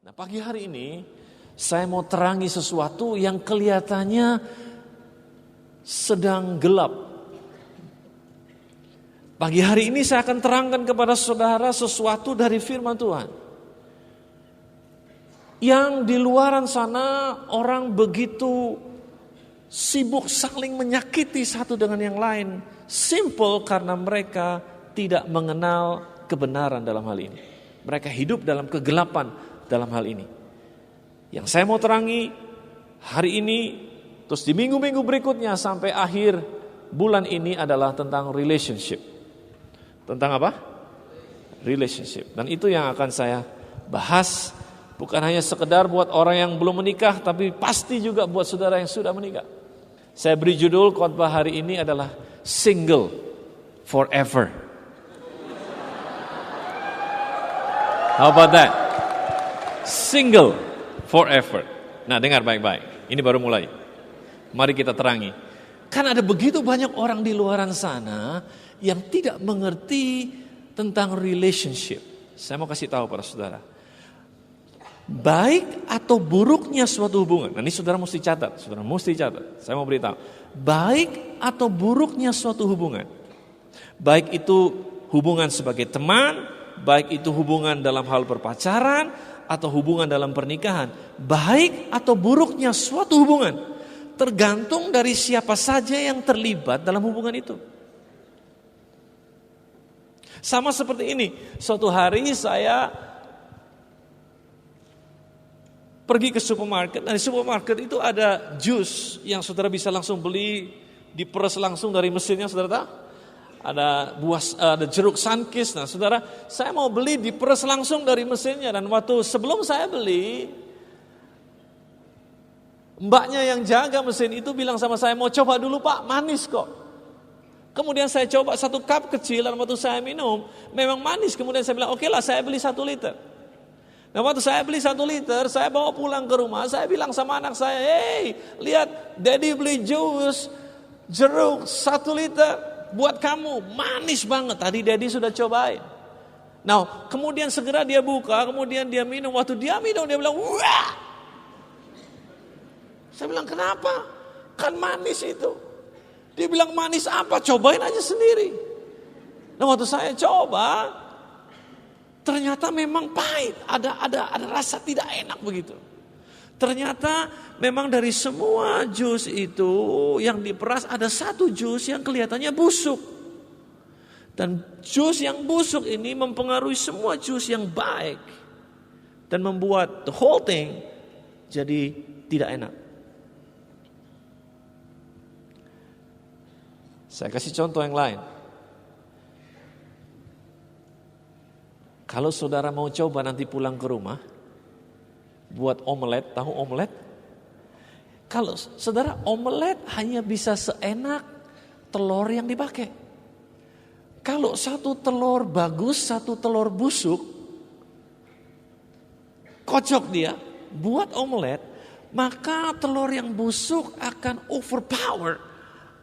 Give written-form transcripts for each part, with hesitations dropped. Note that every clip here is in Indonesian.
Nah, pagi hari ini saya mau terangi sesuatu yang kelihatannya sedang gelap. Pagi hari ini saya akan terangkan kepada saudara sesuatu dari firman Tuhan. Yang di luaran sana orang begitu sibuk saling menyakiti satu dengan yang lain. Simple karena mereka tidak mengenal kebenaran dalam hal ini. Mereka hidup dalam kegelapan dalam hal ini. Yang saya mau terangi hari ini, terus di minggu-minggu berikutnya sampai akhir bulan ini adalah tentang relationship. Tentang apa? Relationship. Dan itu yang akan saya bahas. Bukan hanya sekedar buat orang yang belum menikah, tapi pasti juga buat saudara yang sudah menikah. Saya beri judul khotbah hari ini adalah Single Forever. How about that? Single forever. Nah, dengar baik-baik. Ini baru mulai. Mari kita terangi. Kan ada begitu banyak orang di luaran sana yang tidak mengerti tentang relationship. Saya mau kasih tahu para saudara. Baik atau buruknya suatu hubungan. Nah, ini saudara mesti catat. Saudara mesti catat. Saya mau beritahu. Baik atau buruknya suatu hubungan. Baik itu hubungan sebagai teman, baik itu hubungan dalam hal berpacaran atau hubungan dalam pernikahan. Baik atau buruknya suatu hubungan tergantung dari siapa saja yang terlibat dalam hubungan itu. Sama seperti ini. Suatu hari saya pergi ke supermarket. Nah, di supermarket itu ada jus yang saudara bisa langsung beli, diperes langsung dari mesinnya, saudara tahu? Ada jeruk Sunkist. Nah, saudara, saya mau beli diperes langsung dari mesinnya. Dan waktu sebelum saya beli, mbaknya yang jaga mesin itu bilang sama saya, mau coba dulu Pak, manis kok. Kemudian saya coba satu cup kecil, dan waktu saya minum, memang manis. Kemudian saya bilang, oke lah, saya beli 1 liter. Nah, waktu saya beli 1 liter, saya bawa pulang ke rumah, saya bilang sama anak saya, hey, lihat, Daddy beli jus jeruk 1 liter buat kamu, manis banget. Tadi Daddy sudah cobain. Nah, kemudian segera dia buka, kemudian dia minum. Waktu dia minum, dia bilang, wah. Saya bilang, kenapa? Kan manis itu. Dia bilang, manis apa? Cobain aja sendiri. Nah, waktu saya coba, ternyata memang pahit, ada rasa tidak enak begitu. Ternyata memang dari semua jus itu yang diperas ada satu jus yang kelihatannya busuk. Dan jus yang busuk ini mempengaruhi semua jus yang baik dan membuat the whole thing jadi tidak enak. Saya kasih contoh yang lain. Kalau saudara mau coba nanti pulang ke rumah, buat omelet, tahu omelet? Kalau saudara omelet hanya bisa seenak telur yang dipakai. Kalau satu telur bagus, satu telur busuk, kocok dia, buat omelet, maka telur yang busuk akan overpower,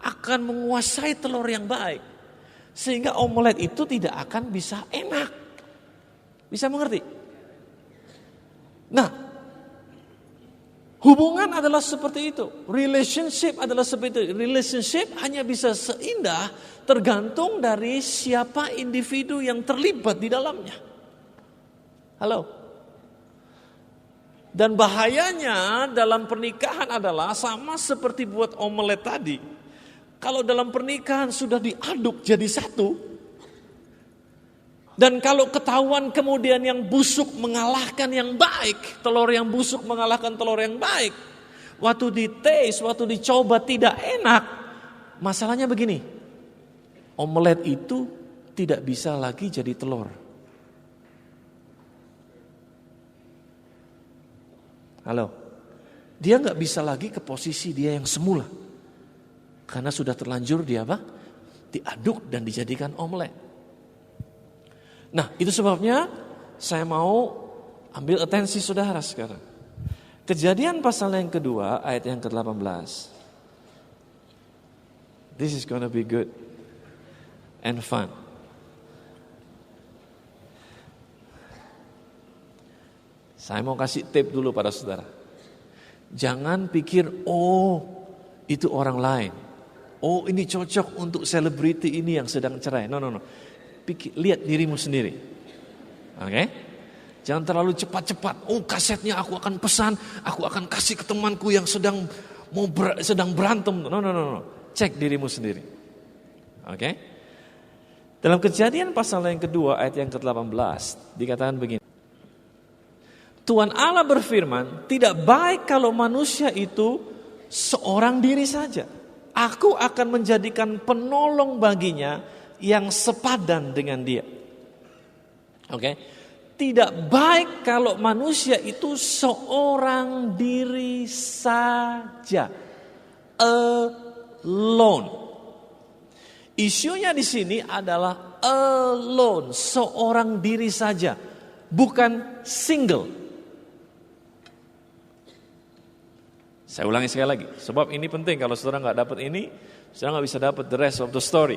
akan menguasai telur yang baik. Sehingga omelet itu tidak akan bisa enak. Bisa mengerti? Nah, hubungan adalah seperti itu. Relationship adalah seperti itu. Relationship hanya bisa seindah tergantung dari siapa individu yang terlibat di dalamnya. Halo? Dan bahayanya dalam pernikahan adalah sama seperti buat omelet tadi. Kalau dalam pernikahan sudah diaduk jadi satu, dan kalau ketahuan kemudian yang busuk mengalahkan yang baik, telur yang busuk mengalahkan telur yang baik, waktu ditaste, waktu dicoba tidak enak, masalahnya begini, omelet itu tidak bisa lagi jadi telur. Halo, dia gak bisa lagi ke posisi dia yang semula, karena sudah terlanjur dia apa? Diaduk dan dijadikan omelet. Nah, itu sebabnya saya mau ambil atensi saudara sekarang. Kejadian pasal yang kedua, ayat yang ke-18. This is gonna be good and fun. Saya mau kasih tip dulu pada saudara. Jangan pikir, oh itu orang lain. Oh ini cocok untuk selebriti ini yang sedang cerai. No. Lihat dirimu sendiri. Oke? Jangan terlalu cepat-cepat. Oh kasetnya aku akan pesan, aku akan kasih ke temanku yang sedang berantem. No. Cek dirimu sendiri. Oke? Dalam Kejadian pasal yang kedua ayat yang ke-18 dikatakan begini. Tuhan Allah berfirman, tidak baik kalau manusia itu seorang diri saja. Aku akan menjadikan penolong baginya yang sepadan dengan dia. Oke? Tidak baik kalau manusia itu seorang diri saja. Alone. Isunya di sini adalah alone, seorang diri saja, bukan single. Saya ulangi sekali lagi, sebab ini penting. Kalau saudara nggak dapat ini, saudara nggak bisa dapat the rest of the story.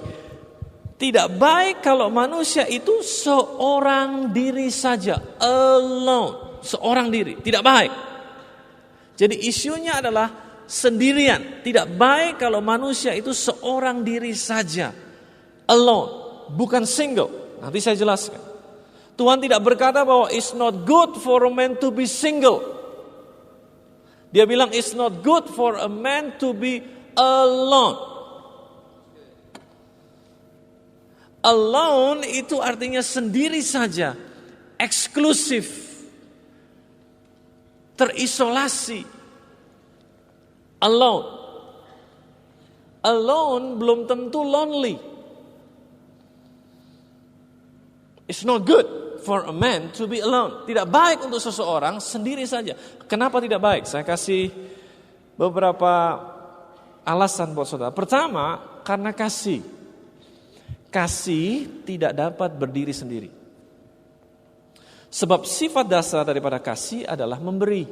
Tidak baik kalau manusia itu seorang diri saja, alone, seorang diri, tidak baik. Jadi isunya adalah sendirian. Tidak baik kalau manusia itu seorang diri saja, alone, bukan single. Nanti saya jelaskan. Tuhan tidak berkata bahwa it's not good for a man to be single. Dia bilang it's not good for a man to be alone. Alone itu artinya sendiri saja, eksklusif, terisolasi. Alone. Alone belum tentu lonely. It's not good for a man to be alone. Tidak baik untuk seseorang sendiri saja. Kenapa tidak baik? Saya kasih beberapa alasan buat saudara. Pertama, karena kasih. Kasih tidak dapat berdiri sendiri. Sebab sifat dasar daripada kasih adalah memberi.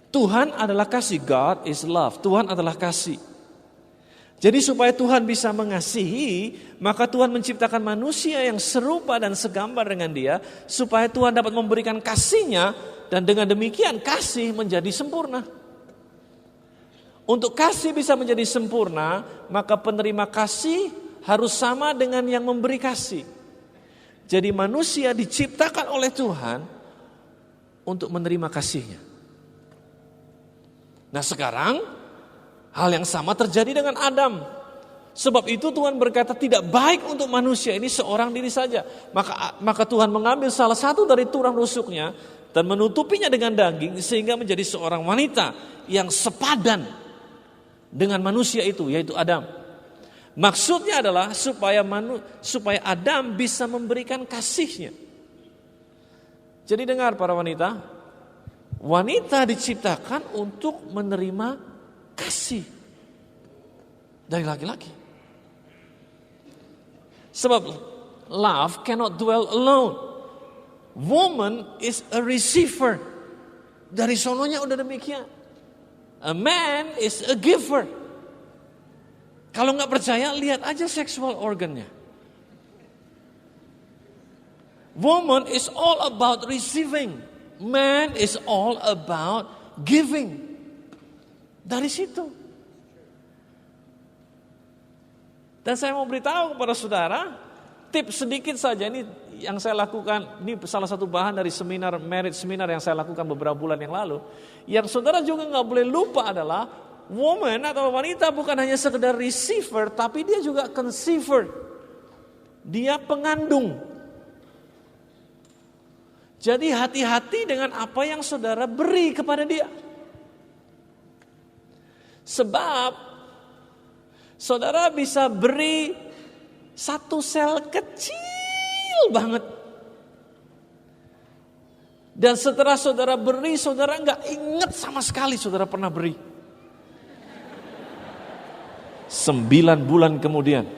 Tuhan adalah kasih. God is love. Tuhan adalah kasih. Jadi supaya Tuhan bisa mengasihi, maka Tuhan menciptakan manusia yang serupa dan segambar dengan dia, supaya Tuhan dapat memberikan kasih-Nya, dan dengan demikian kasih menjadi sempurna. Untuk kasih bisa menjadi sempurna, maka penerima kasih harus sama dengan yang memberi kasih. Jadi manusia diciptakan oleh Tuhan untuk menerima kasih-Nya. Nah sekarang hal yang sama terjadi dengan Adam. Sebab itu Tuhan berkata tidak baik untuk manusia ini seorang diri saja. Maka Tuhan mengambil salah satu dari tulang rusuknya dan menutupinya dengan daging sehingga menjadi seorang wanita yang sepadan dengan manusia itu, yaitu Adam. Maksudnya adalah supaya Adam bisa memberikan kasihnya. Jadi dengar para wanita, wanita diciptakan untuk menerima kasih dari laki-laki. Sebab love cannot dwell alone. Woman is a receiver. Dari sononya udah demikian. A man is a giver. Kalau nggak percaya, lihat aja sexual organnya. Woman is all about receiving. Man is all about giving. Dari situ. Dan saya mau beritahu kepada saudara, tips sedikit saja ini yang saya lakukan. Ini salah satu bahan dari seminar marriage seminar yang saya lakukan beberapa bulan yang lalu. Yang saudara juga nggak boleh lupa adalah woman atau wanita bukan hanya sekedar receiver, tapi dia juga conceiver. Dia pengandung. Jadi hati-hati dengan apa yang saudara beri kepada dia. Sebab saudara bisa beri satu sel kecil banget. Dan setelah saudara beri, saudara nggak ingat sama sekali saudara pernah beri. 9 bulan kemudian.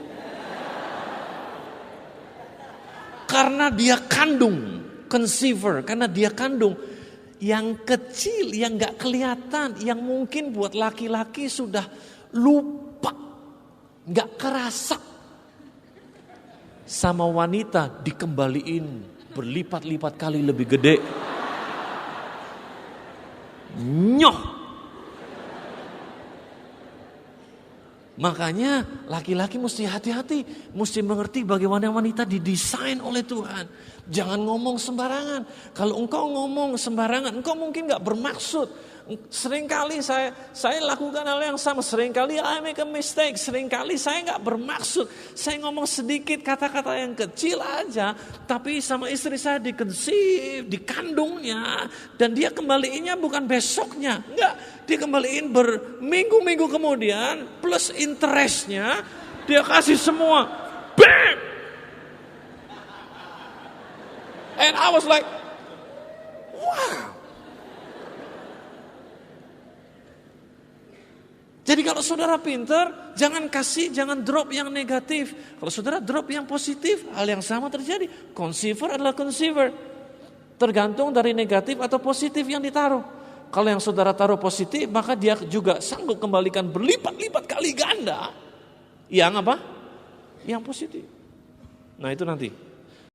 Karena dia kandung, conceiver, karena dia kandung yang kecil, yang gak kelihatan, yang mungkin buat laki-laki sudah lupa, gak kerasa. Sama wanita dikembaliin berlipat-lipat kali lebih gede. Nyoh. Makanya laki-laki mesti hati-hati, mesti mengerti bagaimana wanita didesain oleh Tuhan. Jangan ngomong sembarangan. Kalau engkau ngomong sembarangan, engkau mungkin gak bermaksud. Seringkali saya lakukan hal yang sama. Seringkali I make a mistake. Seringkali saya gak bermaksud. Saya ngomong sedikit kata-kata yang kecil aja, tapi sama istri saya dikonsip, dikandungnya, dan dia kembaliinnya bukan besoknya. Enggak, dia kembaliin berminggu-minggu kemudian, plus interestnya dia kasih semua. Bam! And I was like, wow. Jadi kalau saudara pinter, jangan drop yang negatif. Kalau saudara drop yang positif, hal yang sama terjadi. Conceiver adalah conceiver. Tergantung dari negatif atau positif yang ditaruh. Kalau yang saudara taruh positif, maka dia juga sanggup kembalikan berlipat-lipat kali ganda. Yang apa? Yang positif. Nah itu nanti.